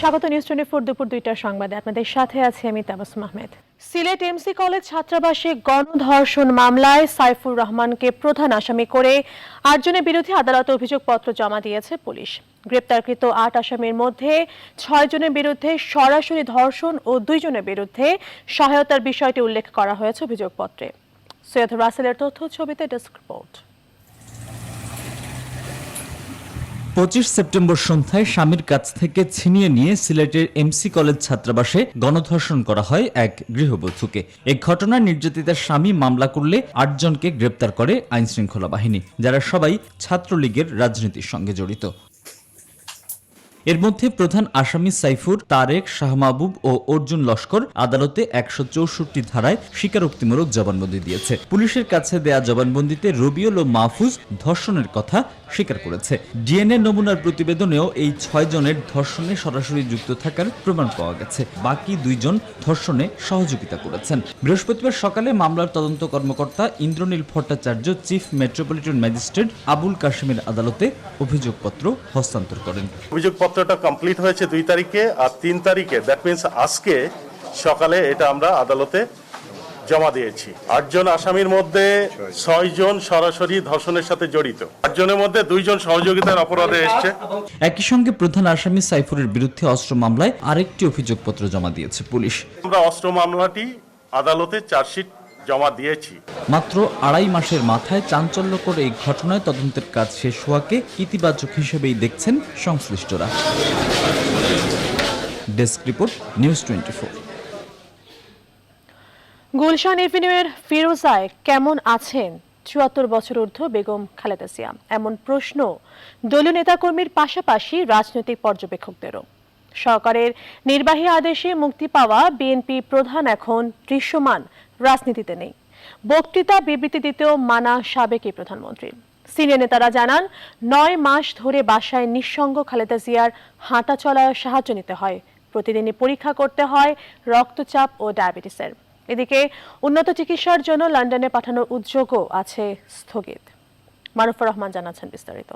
স্বাগত নিউজ 24 দুপুর 2টার সংবাদে আপনাদের সাথে আছি আমি তাবাসসুম আহমেদ। সিলেট এমসি কলেজ ছাত্রাবাসে গণধর্ষণ মামলায় সাইফুর রহমানকে প্রধান আসামি করে 8 জনের বিরুদ্ধে আদালতে অভিযোগপত্র জমা দিয়েছে পুলিশ। গ্রেপ্তারকৃত 8 আসামির মধ্যে 6 জনের বিরুদ্ধে সরাসরি ধর্ষণ ও 2 জনের বিরুদ্ধে সহায়তার বিষয়টি উল্লেখ করা হয়েছে অভিযোগপত্রে। সৈয়দ রাসেলের তথ্য ছবিতে ডেস্ক রিপোর্ট। 25 সেপ্টেম্বর সন্ধ্যায় স্বামীর কাছ থেকে ছিনিয়ে নিয়ে সিলেটের এমসি কলেজ ছাত্রাবাসে গণধর্ষণ করা হয় এক গৃহবধূকে। এই ঘটনায় নির্যাতিতার স্বামী মামলা করলে 8 জনকে গ্রেপ্তার করে আইনশৃঙ্খলা বাহিনী, যারা সবাই ছাত্রলীগের রাজনীতির সঙ্গে জড়িত। এর মধ্যে প্রধান আসামি সাইফুর, তারেক, শাহ মাহবুব ও অর্জুন লস্কর আদালতে 164 ধারায় স্বীকারোক্তিমূলক জবানবন্দি দিয়েছে। পুলিশের কাছে দেয়া জবানবন্দিতে রবিউল ও মাহফুজ ধর্ষণের কথা স্বীকার করেছে। ডিএনএ নমুনার প্রতিবেদনেও এই 6 জনের ধর্ষণে সরাসরি যুক্ত থাকার প্রমাণ পাওয়া গেছে। বাকি 2 জন ধর্ষণে সহযোগিতা করেছেন। বৃহস্পতিবার সকালে মামলার তদন্ত কর্মকর্তা Indranil Bhattacharya chief metropolitan magistrate Abul কাশেমের আদালতে অভিযোগপত্র হস্তান্তর করেন। অভিযোগপত্রটা কমপ্লিট হয়েছে 2 তারিখে, আর 3 তারিখে দ্যাট মিন্স আজকে সকালে এটা আমরা আদালতে জমা দিয়েছি। 8 জন আসামির মধ্যে 6 জন সরাসরি ধর্ষণের সাথে জড়িত, 8 জনের মধ্যে 2 জন সহযোগিতার অপরাধে এসেছে। একই সঙ্গে প্রধান আসামি সাইফুরের বিরুদ্ধে অস্ত্র মামলায় আরেকটি অভিযোগপত্র জমা দিয়েছে পুলিশ। আমরা অস্ত্র মামলাটি আদালতে চার্জশিট জমা দিয়েছি। মাত্র 2.5 মাসের মাথায় চাঞ্চল্যকর এই ঘটনায় তদন্তের কাজ শেষ হওয়াকে ইতিবাচক হিসেবেই দেখছেন সংশ্লিষ্টরা। Desk report, news 24। গুলশান এভিনিউয়ের ফিরোজায় কেমন আছেন 74 বছর ঊর্ধ্ব বেগম খালেদা জিয়া? এমন প্রশ্ন দলীয় নেতাকর্মীর পাশাপাশি রাজনৈতিক পর্যবেক্ষকদেরও। সরকারের নির্বাহী আদেশে মুক্তি পাওয়া বিএনপি প্রধান এখন দৃশ্যমান রাজনীতিতে নেই। বক্তৃতা বিবৃতি দিতেও মানা সাবেক এই প্রধানমন্ত্রী। সিনিয়র নেতারা জানান, 9 মাস ধরে বাসায় নিঃসঙ্গ খালেদা জিয়ার হাঁটা চলায় সাহায্য নিতে হয়। প্রতিদিনই পরীক্ষা করতে হয় রক্তচাপ ও ডায়াবেটিসের। এদিকে উন্নত চিকিৎসার জন্য লন্ডনে পাঠানোর উদ্যোগও আছে স্থগিত। মারুফুর রহমান জানাচ্ছেন বিস্তারিত।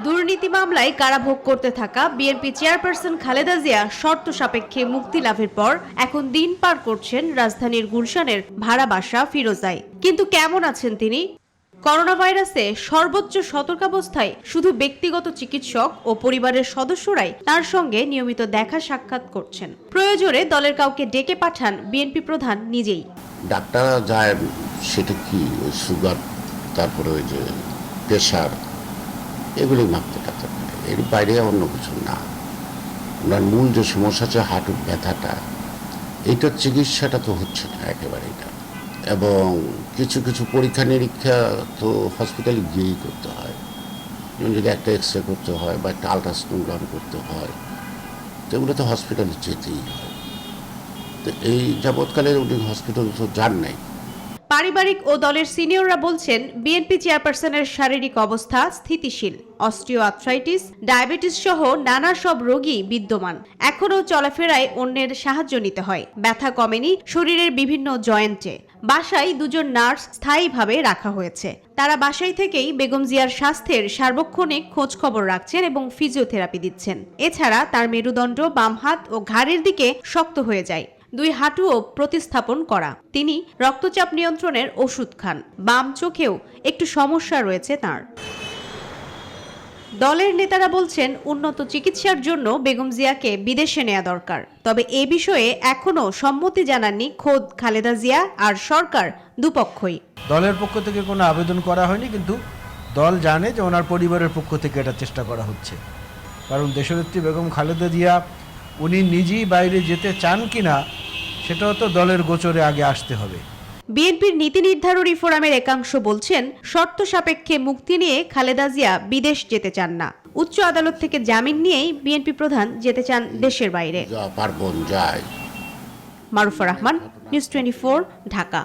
দুর্নীতি মামলায় কারাভোগ করতে থাকা বিএনপি চেয়ারপারসন খালেদা জিয়া শর্ত সাপেক্ষে মুক্তি লাভের পর এখন দিন পার করছেন রাজধানীর গুলশানের ভাড়া বাসা ফিরোজায়। কিন্তু কেমন আছেন তিনি? করোনা ভাইরাসে সর্বোচ্চ সতর্কাবস্থায় শুধু ব্যক্তিগত চিকিৎসক ও পরিবারের সদস্যরাই তার সঙ্গে নিয়মিত দেখা সাক্ষাৎ করছেন। প্রয়োজনে দলের কাউকে ডেকে পাঠান বিএনপি প্রধান নিজেই। ডাক্তাররা যায়, সেটা কি সুগার, তারপরে ওই যে প্রেশার, এগুলোই মাপতে টাকতে পারে, এর বাইরে অন্য কিছু না। ওনার মূল যে সমস্যা আছে হাঁটুর ব্যথাটা, এইটার চিকিৎসাটা তো হচ্ছে না একেবারে এটা। এবং কিছু কিছু পরীক্ষা নিরীক্ষা তো হসপিটালে গিয়েই করতে হয়। যেমন যদি একটা এক্সরে করতে হয় বা একটা আলট্রাসোনোগ্রাম করতে হয়, তো এগুলো তো হসপিটালে যেতেই হয়। তো এই যাবৎকালে উনি হসপিটাল তো যান নাই। পারিবারিক ও দলের সিনিয়ররা বলছেন, বিএনপি চেয়ারপারসনের শারীরিক অবস্থা স্থিতিশীল। অস্টিও আর্থ্রাইটিস, ডায়াবেটিস সহ নানা সব রোগী বিদ্যমান। এখনও চলাফেরায় অন্যের সাহায্য নিতে হয়। ব্যথা কমেনি শরীরের বিভিন্ন জয়েন্টে। বাসায় 2 জন নার্স স্থায়ীভাবে রাখা হয়েছে। তারা বাসায় থেকেই বেগম জিয়ার স্বাস্থ্যের সার্বক্ষণিক খোঁজ খবর রাখছেন এবং ফিজিওথেরাপি দিচ্ছেন। এছাড়া তার মেরুদণ্ড, বাম হাত ও ঘাড়ের দিকে শক্ত হয়ে যায়। 2 হাঁটুও প্রতিস্থাপন করা। তিনি রক্তচাপ নিয়ন্ত্রণের ওষুধ খান। বাম চোখেও একটু সমস্যা রয়েছে তার। দলের নেতারা বলছেন, উন্নত চিকিৎসার জন্য বেগম জিয়াকে বিদেশে নেওয়া দরকার। তবে এ বিষয়ে এখনো সম্মতি জানাননি খোদ খালেদা জিয়া আর সরকার দুপক্ষই। দলের পক্ষ থেকে কোনো আবেদন করা হয়নি, কিন্তু দল জানে যে ওনার পরিবারের পক্ষ থেকে এটা চেষ্টা করা হচ্ছে। কারণ দেশনেত্রী বেগম খালেদা জিয়া উনি নিজেই বাইরে যেতে চান কিনা সেটাও তো দলের গোচরে আগে আসতে হবে। বিএনপির নীতি নির্ধারণী ফোরামের একাংশ বলছেন, শর্ত সাপেক্ষে মুক্তি নিয়ে খালেদা জিয়া বিদেশ যেতে চান না। উচ্চ আদালত থেকে জামিন নিয়েই বিএনপি প্রধান যেতে চান দেশের বাইরে। মারুফা রহমান, নিউজ 24, ঢাকা।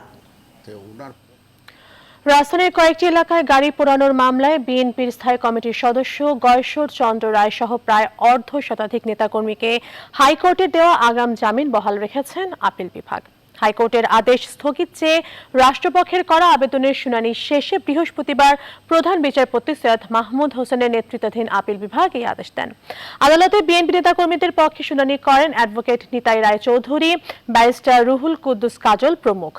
রাজধানীর কয়েকটি এলাকায় গাড়ি পোড়ানোর মামলায় বিএনপির স্থায়ী কমিটির সদস্য গয়েশ্বর চন্দ্র রায় সহ প্রায় অর্ধশতাধিক নেতাকর্মীকে হাইকোর্টে দেওয়া আগাম জামিন বহাল রেখেছেন আপিল বিভাগ। হাইকোর্টের আদেশ স্থগিত চেয়ে রাষ্ট্রপক্ষের করা আবেদনের শুনানি শেষে বৃহস্পতিবার প্রধান বিচারপতি সৈয়দ মাহমুদ হোসেনের নেতৃত্বাধীন আপিল বিভাগ এই আদেশ দেন। আদালতে বিএনপি নেতাকর্মীদের পক্ষে শুনানি করেন অ্যাডভোকেট নিতাই রায় চৌধুরী, ব্যারিস্টার রুহুল কুদ্দুস কাজল প্রমুখ।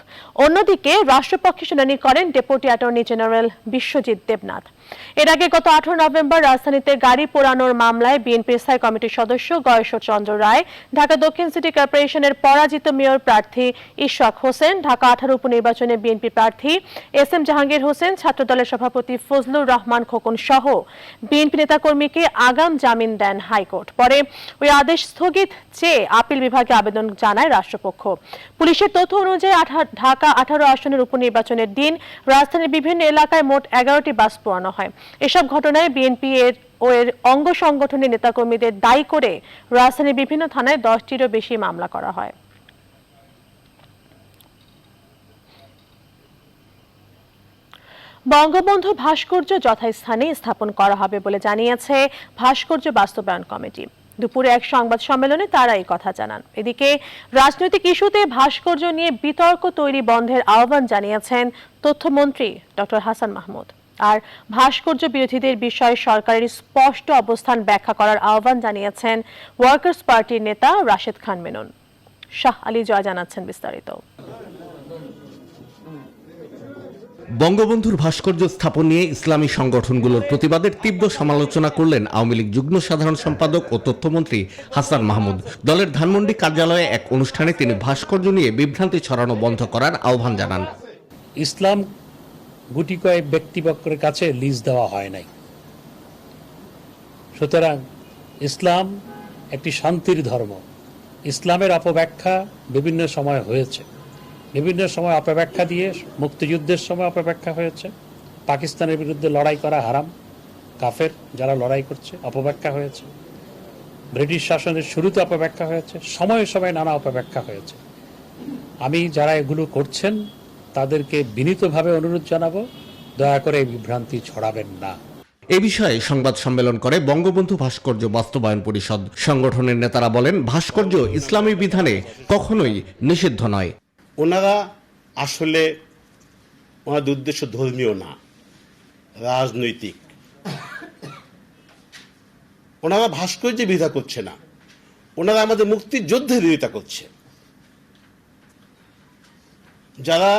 অন্যদিকে রাষ্ট্রপক্ষে শুনানি করেন deputy attorney general Biswajit Debnath. এর আগে গত 18 নভেম্বর রাজধানীতে গাড়ি পোড়ানোর মামলায় বিএনপির স্থায়ী কমিটির সদস্য গয়েশ্বর চন্দ্র রায়, ঢাকা দক্ষিণ সিটি কর্পোরেশনের পরাজিত মেয়র প্রার্থী ইশরাক হোসেন, ঢাকা 18 উপনির্বাচনে বিএনপি প্রার্থী এস.এম. জাহাঙ্গীর হোসেন, ছাত্রদলের সভাপতি ফজলুর রহমান খোকন সহ বিএনপি নেতাকর্মীকে আগাম জামিন দেন হাইকোর্ট। পরে ওই আদেশ স্থগিত চেয়ে আপিল বিভাগে আবেদন জানায় রাষ্ট্রপক্ষ। পুলিশের তথ্য অনুযায়ী ঢাকা 18 আসনের উপনির্বাচনের দিন রাজধানীর বিভিন্ন এলাকায় মোট 11টি বাস পোড়ানো হয়। এসব ঘটনায় বিএনপি ও এর অঙ্গ সংগঠনের নেতাকর্মীদের দায়ী করে রাজধানীর বিভিন্ন থানায় 10টিরও বেশি মামলা করা হয়। বঙ্গবন্ধু ভাস্কর্য যথাস্থানে স্থাপন করা হবে বলে জানিয়েছে ভাস্কর্য বাস্তবায়ন কমিটি। দুপুরে এক সংবাদ সম্মেলনে তারা এই কথা জানান। এদিকে রাজনৈতিক ইস্যুতে ভাস্কর্য নিয়ে বিতর্ক তৈরি বন্ধের আহ্বান জানিয়েছেন তথ্যমন্ত্রী ডক্টর হাসান মাহমুদ। আর ভাস্কর্য বিরোধীদের বিষয়ে সরকারের স্পষ্ট অবস্থান ব্যাখ্যা করার আহ্বান জানিয়েছেন ওয়ার্কার্স পার্টির নেতা রাশেদ খান মেনন। শাহ আলী জয় জানাচ্ছেন বিস্তারিত। বঙ্গবন্ধুর ভাস্কর্য স্থাপন নিয়ে ইসলামী সংগঠনগুলোর প্রতিবাদের তীব্র সমালোচনা করলেন আওয়ামী লীগ যুগ্ম সাধারণ সম্পাদক ও তথ্যমন্ত্রী হাসান মাহমুদ। দলের ধানমন্ডি কার্যালয়ে এক অনুষ্ঠানে তিনি ভাস্কর্য নিয়ে বিভ্রান্তি ছড়ানো বন্ধ করার আহ্বান জানান। ইসলাম গুটি কয়েক ব্যক্তিপক্ষের কাছে লিজ দেওয়া হয় নাই, সুতরাং ইসলাম একটি শান্তির ধর্ম। ইসলামের অপব্যাখ্যা বিভিন্ন সময় হয়েছে, বিভিন্ন সময় অপব্যাখ্যা দিয়ে মুক্তিযুদ্ধের সময় অপব্যাখ্যা হয়েছে, পাকিস্তানের বিরুদ্ধে লড়াই করা হারাম, কাফের যারা লড়াই করছে অপব্যাখ্যা হয়েছে, ব্রিটিশ শাসনের শুরুতে অপব্যাখ্যা হয়েছে, সময়ে সময়ে নানা অপব্যাখ্যা হয়েছে। আমি যারা এগুলো করছেন তাদেরকে বিনীতভাবে অনুরোধ জানাবো, দয়া করে এই বিভ্রান্তি ছড়াবেন না। এ বিষয়ে সংবাদ সম্মেলন করে বঙ্গবন্ধু ভাস্কর্য বাস্তবায়ন পরিষদ। সংগঠনের নেতারা বলেন, ভাস্কর্য ইসলামী বিধানে কখনোই নিষিদ্ধ নয়। ওনারা আসলে ওনাদের উদ্দেশ্য ধর্মীয় না, রাজনৈতিক। ওনারা ভাস্কর্যের বিরোধিতা করছে না, ওনারা আমাদের মুক্তির যুদ্ধের বিরোধিতা করছে। যারা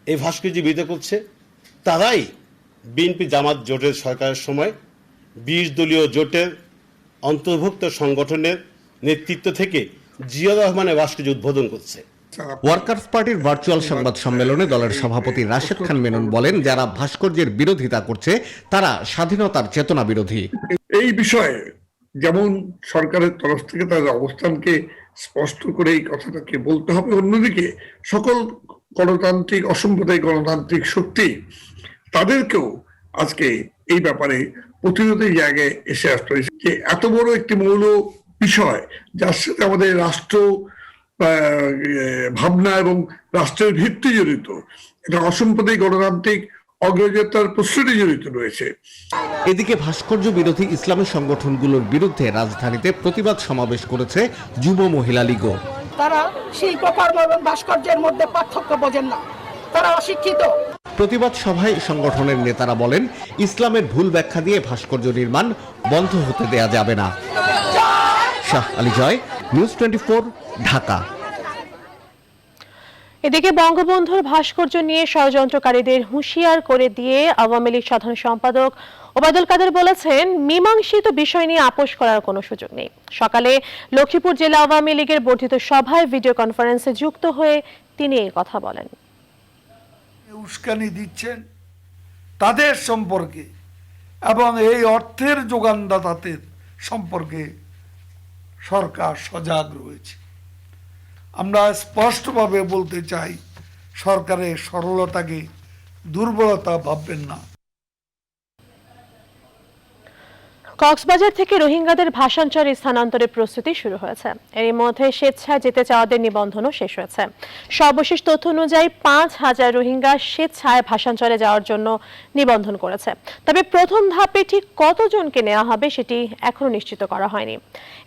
এই ভাস্কর্যের বিরোধিতা করছে তারাই বিএনপি জামাত জোটের সরকারের সময় 20 দলীয় জোটের অন্তর্ভুক্ত সংগঠনের নেতৃত্ব থেকে জিয়া রহমানের ভাস্কর্য উদ্বোধন করছে। ওয়ার্কার্স পার্টির ভার্চুয়াল সংবাদ সম্মেলনে দলের সভাপতি রাশেদ খান মেনন বলেন, যারা ভাস্কর্যের বিরোধিতা করছে তারা স্বাধীনতার চেতনা বিরোধী। এই বিষয়ে যেমন সরকারের তরফ থেকে তাদের অবস্থানকে স্পষ্ট করে এই কথাটাকে বলতে হবে, অন্যদিকে সকল গণতান্ত্রিক অসাম্প্রদায়িক গণতান্ত্রিক শক্তি তাদেরকেও আজকে এই ব্যাপারে প্রতিরোধের জায়গায় এসে আসতে হয়েছে। যে এত বড় একটি মৌল বিষয় যার সাথে আমাদের রাষ্ট্র ভাবনা এবং রাষ্ট্রের ভিত্তি জড়িত, এটা অসাম্প্রদায়িক গণতান্ত্রিক অগ্রযাত্রার প্রশ্নটি জড়িত রয়েছে। এদিকে ভাস্কর্য বিরোধী ইসলামী সংগঠনগুলোর বিরুদ্ধে রাজধানীতে প্রতিবাদ সমাবেশ করেছে যুব মহিলা লীগও। তারা শিল্পকর্ম এবং ভাস্কর্যের মধ্যে পার্থক্য বোঝেন না, তারা অশিক্ষিত। প্রতিবাদ সভায় সংগঠনের নেতারা বলেন, ইসলামের ভুল ব্যাখ্যা দিয়ে ভাস্কর্য নির্মাণ বন্ধ হতে দেয়া যাবে না। শাহ আলী জয়, নিউজ 24, ঢাকা। এদিকে বঙ্গবন্ধুর ভাস্কর্য নিয়ে ষড়যন্ত্রকারীদের হুঁশিয়ার করে দিয়ে আওয়ামী লীগ সাধারণ সম্পাদক ওবায়দুল কাদের বলেছেন, মীমাংসিত বিষয় নিয়ে আপোষ করার কোনো সুযোগ নেই। সকালে লক্ষ্মীপুর জেলা আওয়ামী লীগের বর্ধিত সভায় ভিডিও কনফারেন্সে যুক্ত হয়ে তিনি এই কথা বলেন। উস্কানি দিচ্ছেন তাদের সম্পর্কে এবং এই অর্থের যোগানদাতাদের সম্পর্কে সরকার সজাগ রয়েছে। আমরা স্পষ্টভাবে বলতে চাই, সরকারের সরলতাকে দুর্বলতা ভাববেন না। কক্সবাজার থেকে রোহিঙ্গাদের ভাষান্তরে স্থানান্তরের প্রস্তুতি শুরু হয়েছে। এর মধ্যে স্বেচ্ছায় যেতে চাওয়াদের নিবন্ধনও শেষ হয়েছে। সর্বশেষ তথ্য অনুযায়ী 5,000 রোহিঙ্গা স্বেচ্ছায় ভাষান্তরে যাওয়ার জন্য নিবন্ধন করেছে। তবে প্রথম ধাপে ঠিক কতজনকে নেওয়া হবে সেটি এখনো নিশ্চিত করা হয়নি।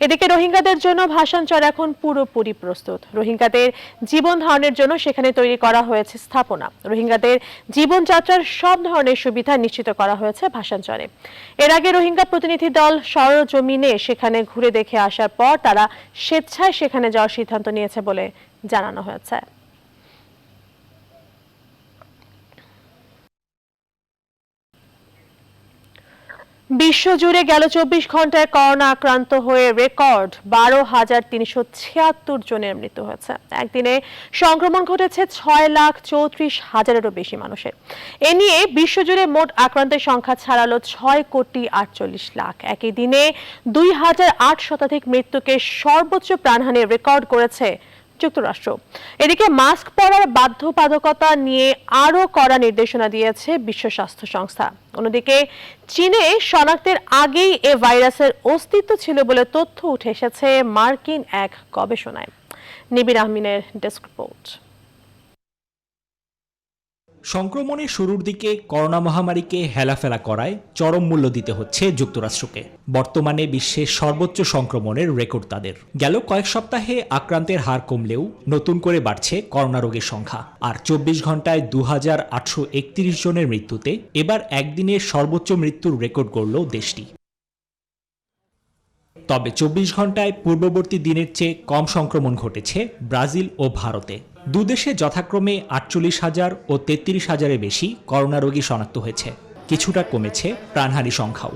এদিকে রোহিঙ্গাদের জন্য ভাষান্তর এখন পুরোপুরি প্রস্তুত। রোহিঙ্গাদের জীবন ধারণের জন্য সেখানে তৈরি করা হয়েছে স্থাপনা। রোহিঙ্গাদের জীবনযাত্রার সব ধরনের সুবিধা নিশ্চিত করা হয়েছে ভাষান্তরে। এর আগে রোহিঙ্গা প্রতিনিধি দল সরজমিনে সেখানে ঘুরে দেখে আসার পর তারা স্বেচ্ছায় সেখানে যাওয়ার সিদ্ধান্ত নিয়েছে বলে জানানো হয়েছে। বিশ্বজুড়ে গেল 24 ঘন্টায় করোনা আক্রান্ত হয়ে রেকর্ড 12,376 জনের মৃত্যু হয়েছে। একদিনে সংক্রমণ ঘটেছে 6,34,000-এরও বেশি মানুষের। এ নিয়ে বিশ্বজুড়ে মোট আক্রান্তের সংখ্যা ছাড়ালো 6,48,00,000। একই দিনে 2,008 শতাধিক মৃত্যুকে সর্বোচ্চ প্রাণহানির রেকর্ড করেছে যুক্তরাষ্ট্র। এদিকে মাস্ক পরার বাধ্যবাধকতা নিয়ে আরও কড়া নির্দেশনা দিয়েছে বিশ্ব স্বাস্থ্য সংস্থা। অন্যদিকে চীনে শনাক্তের আগেই এ ভাইরাসের অস্তিত্ব ছিল বলে তথ্য উঠে এসেছে মার্কিন এক গবেষণায়। নিবির আহমিনের ডেস্ক রিপোর্ট। সংক্রমণের শুরুর দিকে করোনা মহামারীকে হেলাফেলা করায় চরম মূল্য দিতে হচ্ছে যুক্তরাষ্ট্রকে। বর্তমানে বিশ্বের সর্বোচ্চ সংক্রমণের রেকর্ড তাদের। গেল কয়েক সপ্তাহে আক্রান্তের হার কমলেও নতুন করে বাড়ছে করোনা রোগীর সংখ্যা। আর 24 ঘন্টায় 2,831 জনের মৃত্যুতে এবার একদিনের সর্বোচ্চ মৃত্যুর রেকর্ড গড়ল দেশটি। তবে 24 ঘন্টায় পূর্ববর্তী দিনের চেয়ে কম সংক্রমণ ঘটেছে ব্রাজিল ও ভারতে। দুদেশে যথাক্রমে 48,000 ও 33,000-এর বেশি করোনা রোগী শনাক্ত হয়েছে। কিছুটা কমেছে প্রাণহানি সংখ্যাও।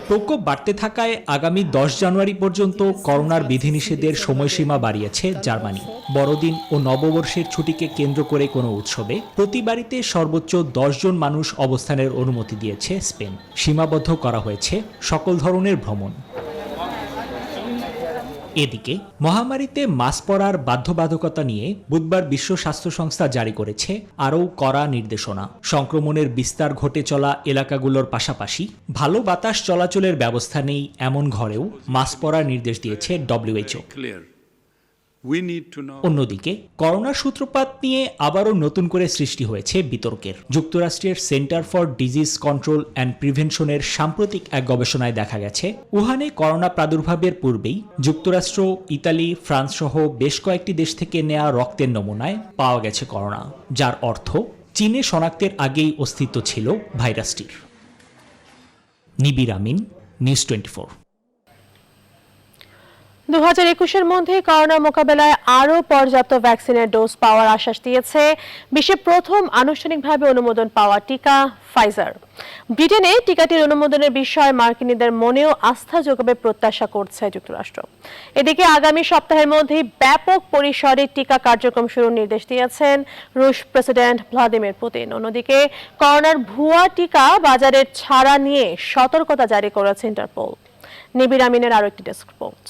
প্রকোপ বাড়তে থাকায় আগামী 10 জানুয়ারি পর্যন্ত করোনার বিধিনিষেধের সময়সীমা বাড়িয়েছে জার্মানি। বড়দিন ও নববর্ষের ছুটিকে কেন্দ্র করে কোনো উৎসবে প্রতি বাড়িতে সর্বোচ্চ 10 জন মানুষ অবস্থানের অনুমতি দিয়েছে স্পেন। সীমাবদ্ধ করা হয়েছে সকল ধরনের ভ্রমণ। এদিকে মহামারীতে মাস্ক পরার বাধ্যবাধকতা নিয়ে বুধবার বিশ্ব স্বাস্থ্য সংস্থা জারি করেছে আরও কড়া নির্দেশনা। সংক্রমণের বিস্তার ঘটে চলা এলাকাগুলোর পাশাপাশি ভালো বাতাস চলাচলের ব্যবস্থা নেই এমন ঘরেও মাস্ক পরার নির্দেশ দিয়েছে WHO। অন্যদিকে করোনার সূত্রপাত নিয়ে আবারও নতুন করে সৃষ্টি হয়েছে বিতর্কের। যুক্তরাষ্ট্রের Center for Disease Control and প্রিভেনশনের সাম্প্রতিক এক গবেষণায় দেখা গেছে উহানে করোনা প্রাদুর্ভাবের পূর্বেই যুক্তরাষ্ট্র, ইতালি, ফ্রান্স সহ বেশ কয়েকটি দেশ থেকে নেওয়া রক্তের নমুনায় পাওয়া গেছে করোনা, যার অর্থ চীনে শনাক্তের আগেই অস্তিত্ব ছিল ভাইরাসটির। নিবির আমিন, নিউজ 24। 2021-এর মধ্যে করোনা মোকাবেলায় আরও পর্যাপ্ত ভ্যাকসিনের ডোজ পাওয়ার আশ্বাস দিয়েছে বিশ্বে প্রথম আনুষ্ঠানিকভাবে অনুমোদন পাওয়া টিকা ফাইজার। ব্রিটেনে টিকাটির অনুমোদনের বিষয়ে মার্কিনীদের মনেও আস্থা যোগাবে প্রত্যাশা করছে যুক্তরাষ্ট্র। এদিকে আগামী সপ্তাহের মধ্যে ব্যাপক পরিসরে টিকা কার্যক্রম শুরুর নির্দেশ দিয়েছেন রুশ প্রেসিডেন্ট ভ্লাদিমির পুতিন। অন্যদিকে করোনার ভুয়া টিকা বাজারের ছাড়া নিয়ে সতর্কতা জারি করেছে ইন্টারপোল। নিবির আমিনের আরও একটি ডেস্ক রিপোর্ট।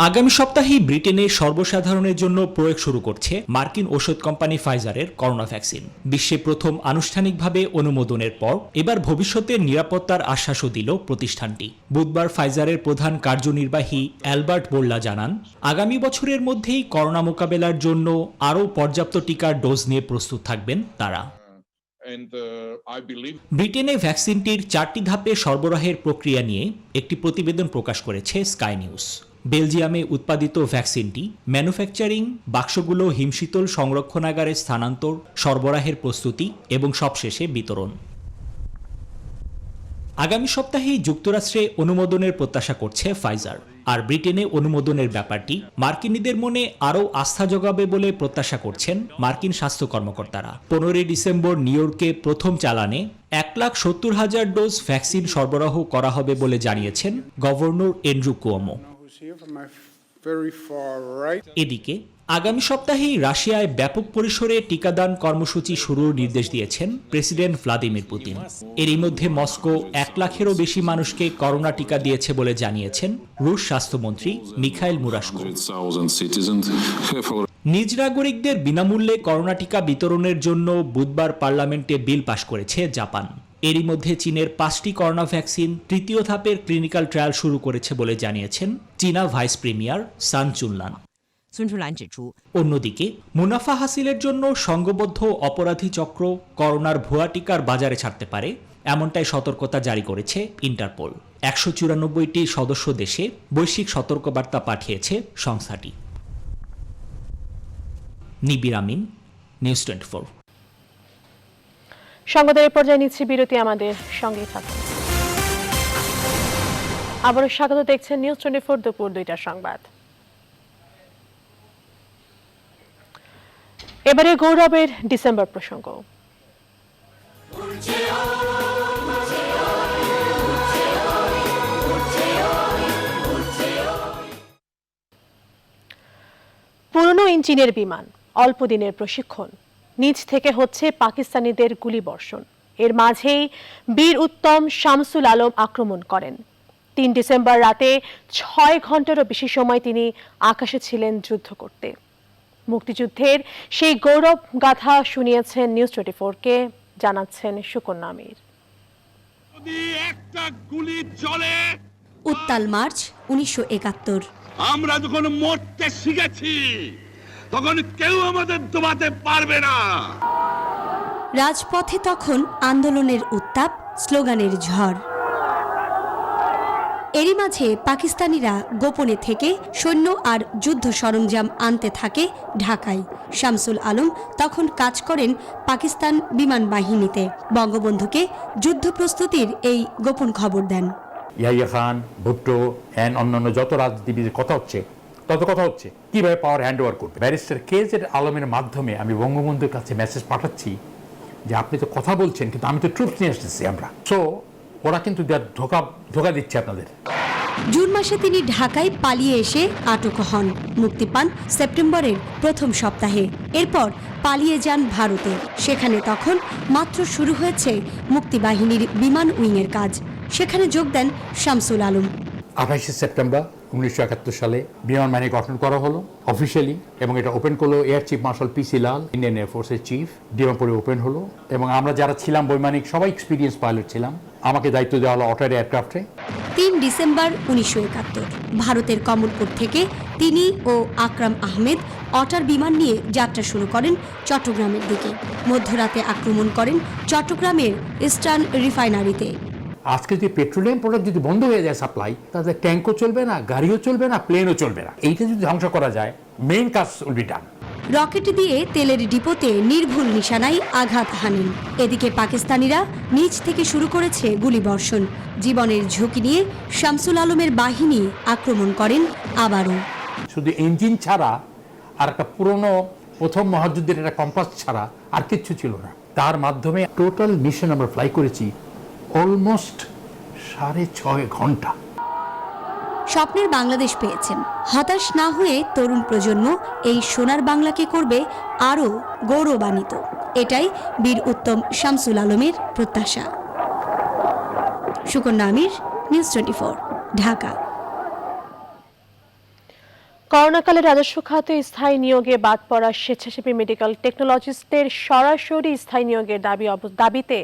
আগামী সপ্তাহেই ব্রিটেনে সর্বসাধারণের জন্য প্রয়োগ শুরু করছে মার্কিন ওষুধ কোম্পানি ফাইজারের করোনা ভ্যাকসিন। বিশ্বে প্রথম আনুষ্ঠানিকভাবে অনুমোদনের পর এবার ভবিষ্যতের নিরাপত্তার আশ্বাসও দিল প্রতিষ্ঠানটি। বুধবার ফাইজারের প্রধান কার্যনির্বাহী অ্যালবার্ট বোরলা জানান, আগামী বছরের মধ্যেই করোনা মোকাবেলার জন্য আরও পর্যাপ্ত টিকার ডোজ নিয়ে প্রস্তুত থাকবেন তারা। ব্রিটেনে ভ্যাকসিনটির 4টি ধাপে সরবরাহের প্রক্রিয়া নিয়ে একটি প্রতিবেদন প্রকাশ করেছে স্কাই নিউজ। বেলজিয়ামে উৎপাদিত ভ্যাকসিনটি ম্যানুফ্যাকচারিং, বাক্সগুলো হিমশীতল সংরক্ষণাগারে স্থানান্তর, সরবরাহের প্রস্তুতি এবং সবশেষে বিতরণ। আগামী সপ্তাহেই যুক্তরাষ্ট্রে অনুমোদনের প্রত্যাশা করছে ফাইজার। আর ব্রিটেনে অনুমোদনের ব্যাপারটি মার্কিনীদের মনে আরও আস্থা যোগাবে বলে প্রত্যাশা করছেন মার্কিন স্বাস্থ্য কর্মকর্তারা। 15 ডিসেম্বর নিউ ইয়র্কে প্রথম চালানে 1,70,000 ডোজ ভ্যাকসিন সরবরাহ করা হবে বলে জানিয়েছেন গভর্নর এন্ড্রু কুয়োমো। এদিকে আগামী সপ্তাহেই রাশিয়ায় ব্যাপক পরিসরে টিকাদান কর্মসূচি শুরুর নির্দেশ দিয়েছেন প্রেসিডেন্ট ভ্লাদিমির পুতিন। এরই মধ্যে মস্কো 1 লাখেরও বেশি মানুষকে করোনা টিকা দিয়েছে বলে জানিয়েছেন রুশ স্বাস্থ্যমন্ত্রী মিখাইল মুরাশকো। নিজ নাগরিকদের বিনামূল্যে করোনা টিকা বিতরণের জন্য বুধবার পার্লামেন্টে বিল পাশ করেছে জাপান। এরই মধ্যে চীনের 5টি করোনা ভ্যাকসিন তৃতীয় ধাপের ক্লিনিক্যাল ট্রায়াল শুরু করেছে বলে জানিয়েছেন চীনা ভাইস প্রিমিয়ার সান চুনলান। অন্যদিকে মুনাফা হাসিলের জন্য সংঘবদ্ধ অপরাধী চক্র করোনার ভুয়া টিকার বাজারে ছাড়তে পারে, এমনটাই সতর্কতা জারি করেছে ইন্টারপোল। 194টি সদস্য দেশে বৈশ্বিক সতর্কবার্তা পাঠিয়েছে সংস্থাটি। নিবির আমিন, নিউজ 24। সংবাদের পর্যায়ে নিচ্ছি বিরতি, আমাদের সঙ্গেই থাকুন। আবারও স্বাগত, দেখছেন নিউজ 24 দুপুর 2টার সংবাদ। এবারে গৌরবের ডিসেম্বর প্রসঙ্গ। পুরনো ইঞ্জিনের বিমান, অল্প দিনের প্রশিক্ষণ, নিচ থেকে হচ্ছে পাকিস্তানিদের গুলিবর্ষণ। এর মাঝেই বীর উত্তম শামসুল আলম আক্রমণ করেন। 3 ডিসেম্বর রাতে 6 ঘন্টারও বেশি সময় তিনি আকাশে ছিলেন যুদ্ধ করতে। মুক্তিযুদ্ধের সেই গৌরব গাথা শুনিয়েছেন নিউজ 24-কে, জানাচ্ছেন সুকন্যা আমির। একটা গুলি চলে, উত্তাল মার্চ 1971। আমরা যখন মরতে শিখেছি তখন কেউ আমাদের দমাতে পারবে না। রাজপথে তখন আন্দোলনের উত্তাপ, স্লোগানের ঝড়। এরই মাঝে পাকিস্তানিরা গোপনে থেকে সৈন্য আর যুদ্ধ সরঞ্জাম আনতে থাকে ঢাকায়। শামসুল আলম তখন কাজ করেন পাকিস্তান বিমান বাহিনীতে। বঙ্গবন্ধুকে যুদ্ধ প্রস্তুতির এই গোপন খবর দেন। ইয়াহিয়া খান, ভুট্টো এন্ড অন্যান্য যত রাজনীতিবিদের কথা হচ্ছে কিভাবে পাওয়ার হ্যান্ড ওভার করবে। ব্যারিস্টার কেজেড আলমের মাধ্যমে আমি বঙ্গবন্ধুর কাছে মেসেজ পাঠাচ্ছি যে আপনি তো কথা বলছেন কিন্তু আমি তো ট্রুপস নিয়ে আসতেছি আমরা। সো ওরা কিন্তু ধোকা দিচ্ছে আপনাদের। জুন মাসে তিনি ঢাকায় পালিয়ে এসে আটক হন। মুক্তি পান সেপ্টেম্বরের প্রথম সপ্তাহে। এরপর পালিয়ে যান ভারতে। সেখানে তখন মাত্র শুরু হয়েছে মুক্তিবাহিনীর বিমান উইংয়ের কাজ। সেখানে যোগ দেন শামসুল আলম। 28 সেপ্টেম্বর 1971 সালে বিমান বাহিনী গঠন করা হলো অফিসিয়ালি, এবং এটা ওপেন করলো এয়ার চিফ মার্শাল পিসি লাল, ইন্ডিয়ান এয়ারফোর্সের চিফ। ডিমাপুরে ওপেন হলো এবং আমরা যারা ছিলাম বৈমানিক সবাই এক্সপিরিয়েন্স পাইলট ছিলাম। আমাকে দায়িত্ব দেওয়া হলো অটার এয়ারক্রাফটে। 3 ডিসেম্বর 1971 ভারতের কমলপুর থেকে তিনি ও আকরাম আহমেদ অটার বিমান নিয়ে যাত্রা শুরু করেন চট্টগ্রামের দিকে। মধ্যরাতে আক্রমণ করেন চট্টগ্রামের ইস্টার্ন রিফাইনারিতে। আজকে যদি পেট্রোলিয়াম প্রোডাক্ট যদি বন্ধ হয়ে যায় সাপ্লাই, তাহলে ট্যাঙ্কও চলবে না, গাড়িও চলবে না, প্লেনও চলবে না। এইটা যদি ধ্বংস করা যায়, মেইন কাজ উইল বি ডান। রকেট দিয়ে তেলের ডিপোতে নির্ভুল নিশানায় আঘাত হানেন। এদিকে পাকিস্তানিরা নিচ থেকে শুরু করেছে গুলিবর্ষণ। জীবনের ঝুঁকি নিয়ে শামসুল আলমের বাহিনী আক্রমণ করেন আবারও। শুধু ইঞ্জিন ছাড়া আর একটা পুরনো প্রথম মহাযুদ্ধের একটা কম্পাস ছাড়া আর কিচ্ছু ছিল না। তার মাধ্যমে টোটাল মিশন আমরা ফ্লাই করেছি অলমোস্ট 6.5 ঘন্টা। স্বপ্নের বাংলাদেশ পেয়েছেন। হতাশ না হয়ে তরুণ প্রজন্ম এই সোনার বাংলাকে করবে আরও গৌরবান্বিত। এটাই বীর উত্তম শামসুল আলমের প্রত্যাশা। সুকন্যা আমির, নিউজ 24, ঢাকা। করোনাকালে রাজস্ব খাতে স্থায়ী নিয়োগে বাদ পড়া স্বেচ্ছাসেবী মেডিকেল টেকনোলজিস্টদের সরাসরি স্থায়ী নিয়োগের দাবিতে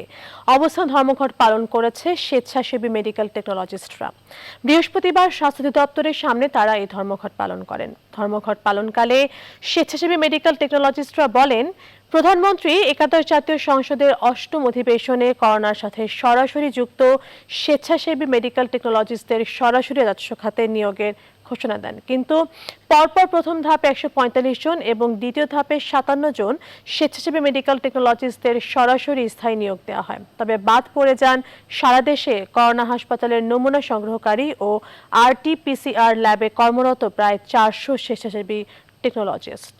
অবস্থান ধর্মঘট পালন করেছে স্বেচ্ছাসেবী মেডিকেল টেকনোলজিস্টরা। বৃহস্পতিবার স্বাস্থ্য অধিদপ্তরের সামনে তারা এই ধর্মঘট পালন করেন। ধর্মঘট পালনকালে স্বেচ্ছাসেবী মেডিকেল টেকনোলজিস্টরা বলেন, প্রধানমন্ত্রী একাদশ জাতীয় সংসদের 8ম অধিবেশনে করোনার সাথে সরাসরি যুক্ত স্বেচ্ছাসেবী মেডিকেল টেকনোলজিস্টদের সরাসরি রাজস্ব খাতে নিয়োগের ঘোষণা দেন, কিন্তু পরপর প্রথম ধাপে 145 জন এবং দ্বিতীয় ধাপে 57 জন স্বেচ্ছাসেবী মেডিকেল টেকনোলজিস্টদের সরাসরি স্থায়ী নিয়োগ দেওয়া হয়। তবে বাদ পড়ে যান সারা দেশে করোনা হাসপাতালের নমুনা সংগ্রহকারী ও RT-PCR ল্যাবে কর্মরত প্রায় 400 স্বেচ্ছাসেবী টেকনোলজিস্ট।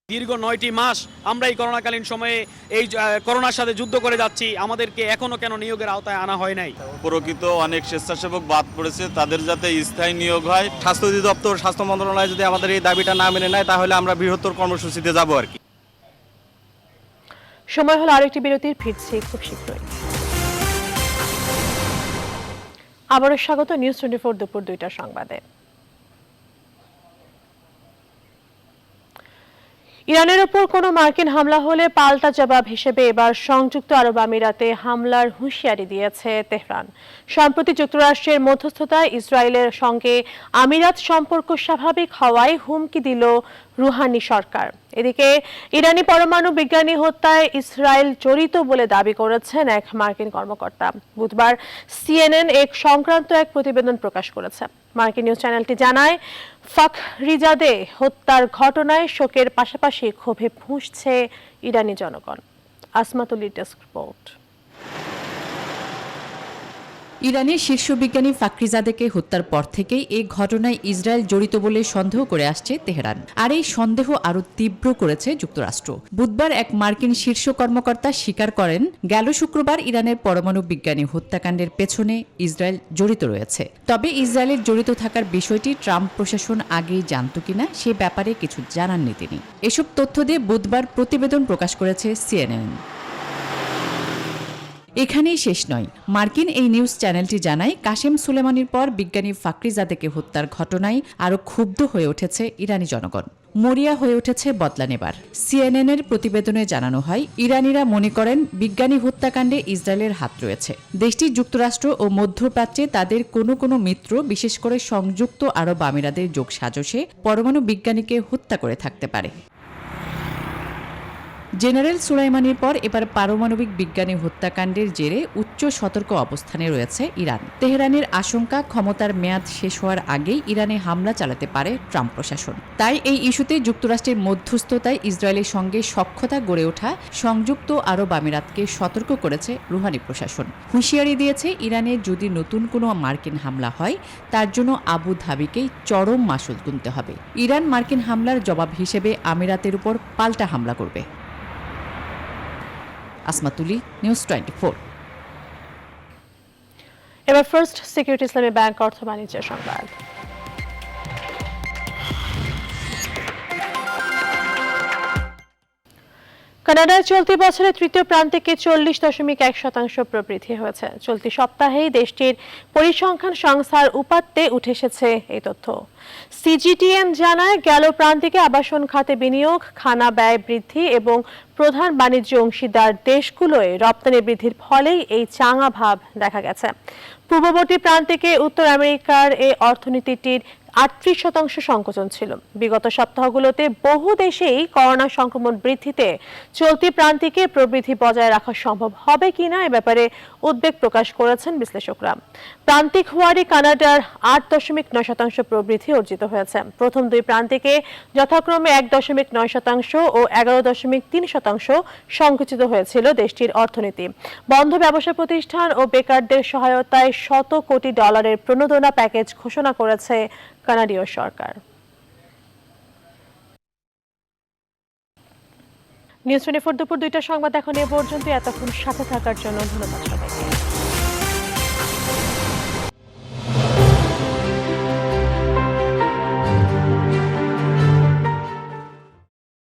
দীর্ঘ 9টি মাস আমরা এই করোনাকালীন সময়ে এই করোনার সাথে যুদ্ধ করে যাচ্ছি, আমাদেরকে এখনো কেন নিয়োগের আওতায় আনা হয় নাই? প্রকৃত অনেক স্বেচ্ছাসেবক বাদ পড়েছে, তাদের যাতে স্থায়ী নিয়োগ হয়। স্বাস্থ্য অধিদপ্তর, স্বাস্থ্য মন্ত্রণালয় যদি আমাদের এই দাবিটা না মেনে নেয় তাহলে আমরা বৃহত্তর কর্মসূচিতে যাব আর কি। সময় হলো আরেকটি বিরতির, ফিরছি খুব শীঘ্রই। আবারও স্বাগত নিউজ 24 দুপুর 2টার সংবাদে। ইরানের উপর কোনো মার্কিন হামলা হলে পাল্টা জবাব হিসেবে এবার সংযুক্ত আরব আমিরাতে হামলার হুঁশিয়ারি দিয়েছে তেহরান। সম্প্রতি যুক্তরাষ্ট্রের মধ্যস্থতায় ইসরায়েলের সঙ্গে আমিরাত সম্পর্ক স্বাভাবিক হওয়ায় হুমকি দিল রুহানি সরকার। এদিকে ইরানি পরমাণু বিজ্ঞানী হত্যায় ইসরায়েল জড়িত বলে দাবি করেছেন এক মার্কিন কর্মকর্তা। বুধবার সিএনএন সংক্রান্ত এক প্রতিবেদন প্রকাশ করেছে। মার্কিন নিউজ চ্যানেলটি জানায়, ফাখরিজাদে হত্যার ঘটনায় শোকের পাশাপাশি ক্ষোভে ফুঁসছে ইরানি জনগণ। আসমাতুলির ডেস্ক রিপোর্ট। ইরানের শীর্ষ বিজ্ঞানী ফাখরিজাদেকে হত্যার পর থেকেই এই ঘটনায় ইসরায়েল জড়িত বলে সন্দেহ করে আসছে তেহরান। আর এই সন্দেহ আরও তীব্র করেছে যুক্তরাষ্ট্র। বুধবার এক মার্কিন শীর্ষ কর্মকর্তা স্বীকার করেন, গেল শুক্রবার ইরানের পরমাণু বিজ্ঞানী হত্যাকাণ্ডের পেছনে ইসরায়েল জড়িত রয়েছে। তবে ইসরায়েলের জড়িত থাকার বিষয়টি ট্রাম্প প্রশাসন আগেই জানত কিনা সে ব্যাপারে কিছু জানাননি তিনি। এসব তথ্য দিয়ে বুধবার প্রতিবেদন প্রকাশ করেছে সিএনএন। এখানেই শেষ নয়। মার্কিন এই নিউজ চ্যানেলটি জানায়, কাশেম সুলেমানির পর বিজ্ঞানী ফাখরিজাদেকে হত্যার ঘটনায় আরও ক্ষুব্ধ হয়ে উঠেছে ইরানি জনগণ। মরিয়া হয়ে উঠেছে বদলা নেবার। সিএনএনের প্রতিবেদনে জানানো হয়, ইরানিরা মনে করেন বিজ্ঞানী হত্যাকাণ্ডে ইসরায়েলের হাত রয়েছে। দেশটি যুক্তরাষ্ট্র ও মধ্যপ্রাচ্যে তাদের কোনো মিত্র, বিশেষ করে সংযুক্ত আরব আমিরাতের যোগসাজশে পরমাণু বিজ্ঞানীকে হত্যা করে থাকতে পারে। জেনারেল সুলাইমানির পর এবার পারমাণবিক বিজ্ঞানী হত্যাকাণ্ডের জেরে উচ্চ সতর্ক অবস্থানে রয়েছে ইরান। তেহরানের আশঙ্কা, ক্ষমতার মেয়াদ শেষ হওয়ার আগেই ইরানে হামলা চালাতে পারে ট্রাম্প প্রশাসন। তাই এই ইস্যুতে যুক্তরাষ্ট্রের মধ্যস্থতায় ইসরায়েলের সঙ্গে সখ্যতা গড়ে ওঠা সংযুক্ত আরব আমিরাতকে সতর্ক করেছে রুহানি প্রশাসন। হুঁশিয়ারি দিয়েছে, ইরানে যদি নতুন কোনো মার্কিন হামলা হয় তার জন্য আবু ধাবিকেই চরম মাসুল গুনতে হবে। ইরান মার্কিন হামলার জবাব হিসেবে আমিরাতের উপর পাল্টা হামলা করবে। আসমাতুলি, নিউজ 24। এবার ফার্স্ট সিকিউরিটি ইসলামী ব্যাংক অর্থ বাণিজ্যের সংবাদ। কানাডায় চলতি বছরের তৃতীয় প্রান্তিকে 40.1% প্রবৃদ্ধি হয়েছে। চলতি সপ্তাহেই দেশটির পরিসংখ্যান সংস্থার উপাত্তে উঠে এসেছে এই তথ্য। সিজিটিএম জানায়, গেল প্রান্তিকে আবাসন খাতে বিনিয়োগ, খানা ব্যয় বৃদ্ধি এবং প্রধান বাণিজ্য অংশীদার দেশগুলোয় রপ্তানি বৃদ্ধির ফলেই এই চাঙা ভাব দেখা গেছে। পূর্ববর্তী প্রান্তিকে উত্তর আমেরিকার এই অর্থনীতিটির 38% সংকোচন ছিল। বিগত সপ্তাহগুলোতে বহু দেশেই করোনা সংক্রমণ বৃদ্ধিতে চলতি প্রান্তিকে প্রবৃদ্ধি বজায় রাখা সম্ভব হবে কিনা এ ব্যাপারে উদ্বেগ প্রকাশ করেছেন বিশ্লেষকরা। প্রান্তিক হওয়ারই কানাডার 8.9% প্রবৃদ্ধি অর্জিত হয়েছে। প্রথম দুই প্রান্তিকে যথাক্রমে 1.9% ও 11.3% সংকুচিত হয়েছিল দেশটির অর্থনীতি। বন্ধ ব্যবসা প্রতিষ্ঠান ও বেকারদের সহায়তায় $100 কোটি প্রণোদনা প্যাকেজ ঘোষণা করেছে কানাডীয় সরকার। নিউজ 24 দুপুর 2টার সংবাদ এখন এ পর্যন্ত। এতক্ষণ সাথে থাকার জন্য ধন্যবাদ সবাই।